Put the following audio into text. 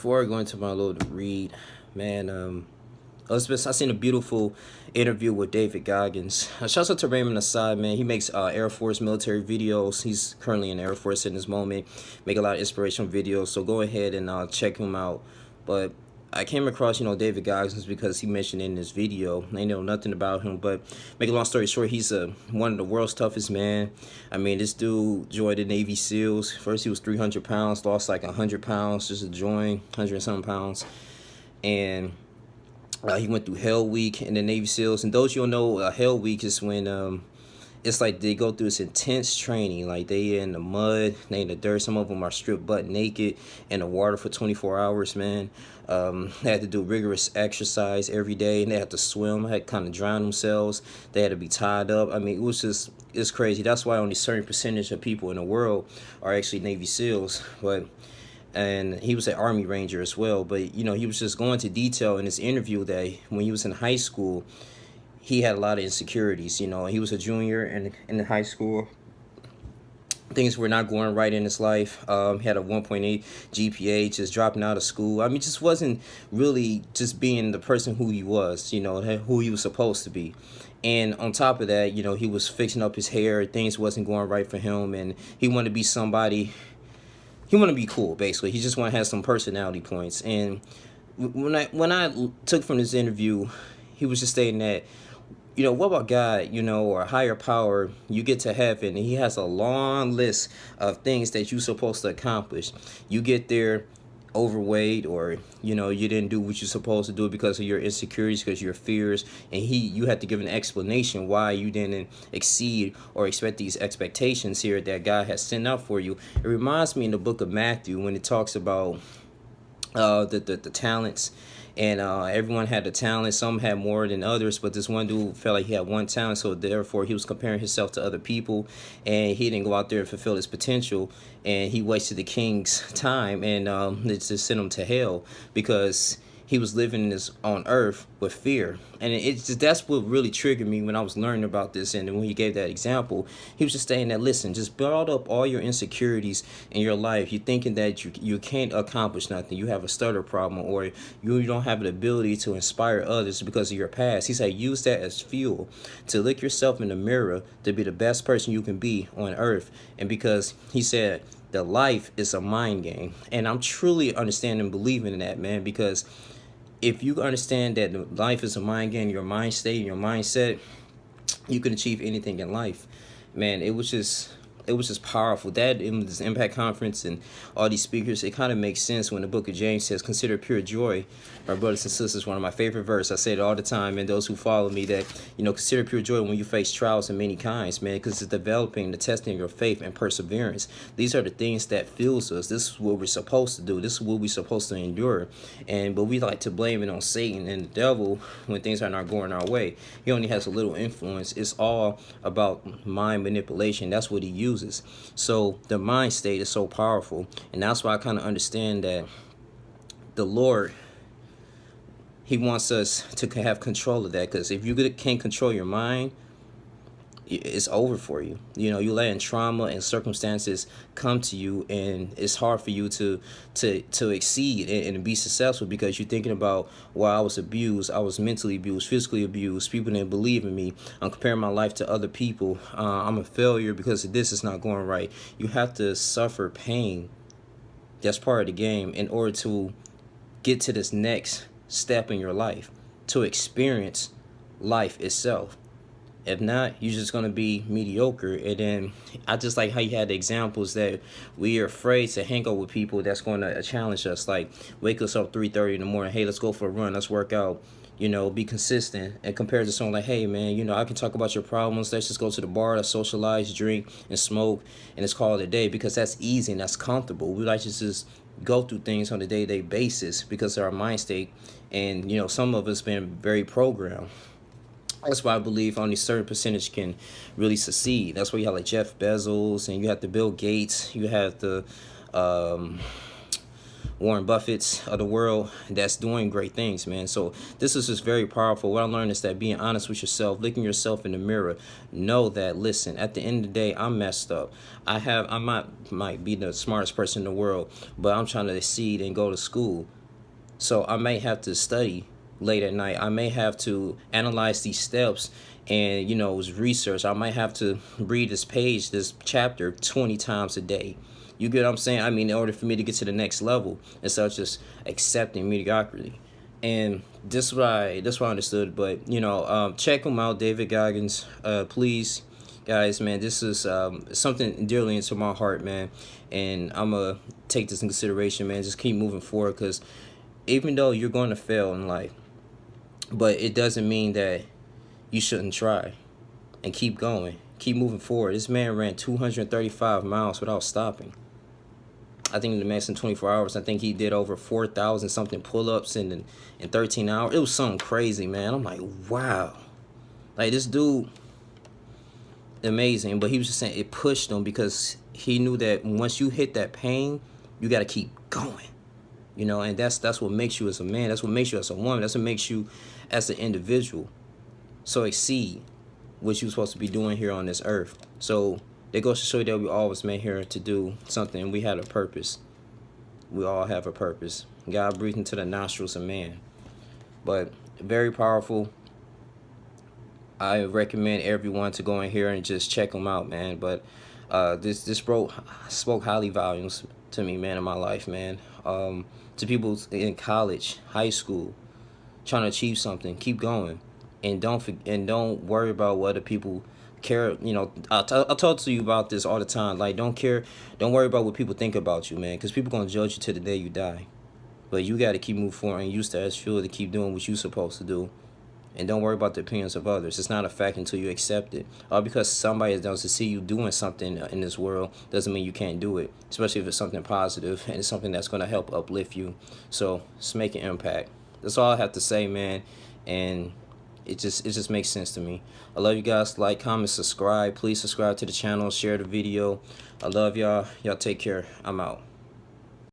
before I go into my little read, man, I seen a beautiful interview with David Goggins. Shouts out to Raymond Aside, man. He makes Air Force military videos. He's currently in the Air Force in this moment. Make a lot of inspirational videos. So go ahead and check him out. But I came across, David Goggins because he mentioned in this video. I know nothing about him, but make a long story short, he's one of the world's toughest man. I mean, this dude joined the Navy SEALs. First, he was 300 pounds, lost like 100 pounds just to join, 100 and some pounds. And he went through Hell Week in the Navy SEALs. And those you'll know, Hell Week is when it's like they go through this intense training. Like they in the mud, they in the dirt. Some of them are stripped butt naked in the water for 24 hours, man. They had to do rigorous exercise every day, and they had to swim. They had to kind of drown themselves. They had to be tied up. I mean, it's crazy. That's why only a certain percentage of people in the world are actually Navy SEALs. And he was an Army Ranger as well. But, he was just going to detail in this interview that when he was in high school, he had a lot of insecurities. He was a junior in high school. Things were not going right in his life. He had a 1.8 GPA, just dropping out of school. I mean, just wasn't really just being the person who he was, who he was supposed to be. And on top of that, he was fixing up his hair. Things wasn't going right for him, and he wanted to be somebody. He wanted to be cool, basically. He just wanted to have some personality points. And when I took from this interview, he was just stating that, what about God, or a higher power? You get to heaven, and he has a long list of things that you're supposed to accomplish. You get there overweight, or, you didn't do what you're supposed to do because of your insecurities, because of your fears, and you had to give an explanation why you didn't exceed or expect these expectations here that God has sent out for you. It reminds me in the book of Matthew when it talks about the talents. And everyone had a talent. Some had more than others, but this one dude felt like he had one talent, so therefore he was comparing himself to other people, and he didn't go out there and fulfill his potential, and he wasted the king's time, and it just sent him to hell because he was living this on earth with fear. And that's what really triggered me when I was learning about this. And when he gave that example, he was just saying that, listen, just build up all your insecurities in your life. You're thinking that you can't accomplish nothing. You have a stutter problem, or you don't have the ability to inspire others because of your past. He said, use that as fuel to look yourself in the mirror to be the best person you can be on earth. And because he said, the life is a mind game. And I'm truly understanding and believing in that, man, because if you understand that life is a mind game, your mind state, your mindset, you can achieve anything in life. Man, it was just powerful. That in this Impact Conference and all these speakers, it kind of makes sense when the book of James says, consider pure joy, my brothers and sisters. One of my favorite verses. I say it all the time, and those who follow me, that, consider pure joy when you face trials of many kinds, man, because it's developing, the testing of your faith and perseverance. These are the things that fuels us. This is what we're supposed to do. This is what we're supposed to endure. But we like to blame it on Satan and the devil when things are not going our way. He only has a little influence. It's all about mind manipulation. That's what he uses. So the mind state is so powerful, and that's why I kind of understand that the Lord, he wants us to have control of that, because if you can't control your mind, it's over for you. You letting trauma and circumstances come to you, and it's hard for you to exceed and be successful, because you're thinking about, well, I was abused, I was mentally abused, physically abused, people didn't believe in me, I'm comparing my life to other people, I'm a failure because this is not going right. You have to suffer pain. That's part of the game in order to get to this next step in your life, to experience life itself. If not, you're just going to be mediocre. And then I just like how you had the examples that we are afraid to hang out with people that's going to challenge us. Like, wake us up 3:30 in the morning. Hey, let's go for a run. Let's work out. Be consistent. And compared to someone like, hey, man, I can talk about your problems. Let's just go to the bar, let's socialize, drink, and smoke, and it's called a day, because that's easy and that's comfortable. We like to just go through things on a day-to-day basis because of our mind state. And, some of us been very programmed. That's why I believe only a certain percentage can really succeed. That's why you have like Jeff Bezos, and you have the Bill Gates, you have the Warren Buffett's of the world that's doing great things, man. So this is just very powerful. What I learned is that being honest with yourself, looking yourself in the mirror, know that, listen, at the end of the day, I'm messed up. I might be the smartest person in the world, but I'm trying to succeed and go to school. So I may have to study late at night. I may have to analyze these steps and, research. I might have to read this page, this chapter 20 times a day. You get what I'm saying? I mean, in order for me to get to the next level instead of just accepting mediocrity. And this is what I understood. But, check him out, David Goggins. Please, guys, man, this is something dearly into my heart, man. And I'm going to take this in consideration, man. Just keep moving forward, because even though you're going to fail in life, but it doesn't mean that you shouldn't try and keep going, keep moving forward. This man ran 235 miles without stopping. I think in the max in 24 hours, I think he did over 4,000 something pull-ups in 13 hours. It was something crazy, man. I'm like, wow. Like, this dude, amazing. But he was just saying it pushed him because he knew that once you hit that pain, you got to keep going. And that's what makes you as a man. That's what makes you as a woman. That's what makes you as an individual. So exceed what you're supposed to be doing here on this earth. So it goes to show you that we all was made here to do something. We had a purpose. We all have a purpose. God breathed into the nostrils of man. But very powerful. I recommend everyone to go in here and just check them out, man. But this bro spoke highly volumes to me, man, in my life, man. To people in college, high school, trying to achieve something, keep going, and don't worry about what other people care. I talk to you about this all the time. Like, don't worry about what people think about you, man, because people gonna judge you till the day you die. But you got to keep moving forward and use that as fuel to keep doing what you're supposed to do. And don't worry about the opinions of others. It's not a fact until you accept it. Because somebody doesn't see you doing something in this world doesn't mean you can't do it. Especially if it's something positive and it's something that's going to help uplift you. So just make an impact. That's all I have to say, man. And it just makes sense to me. I love you guys. Like, comment, subscribe. Please subscribe to the channel. Share the video. I love y'all. Y'all take care. I'm out.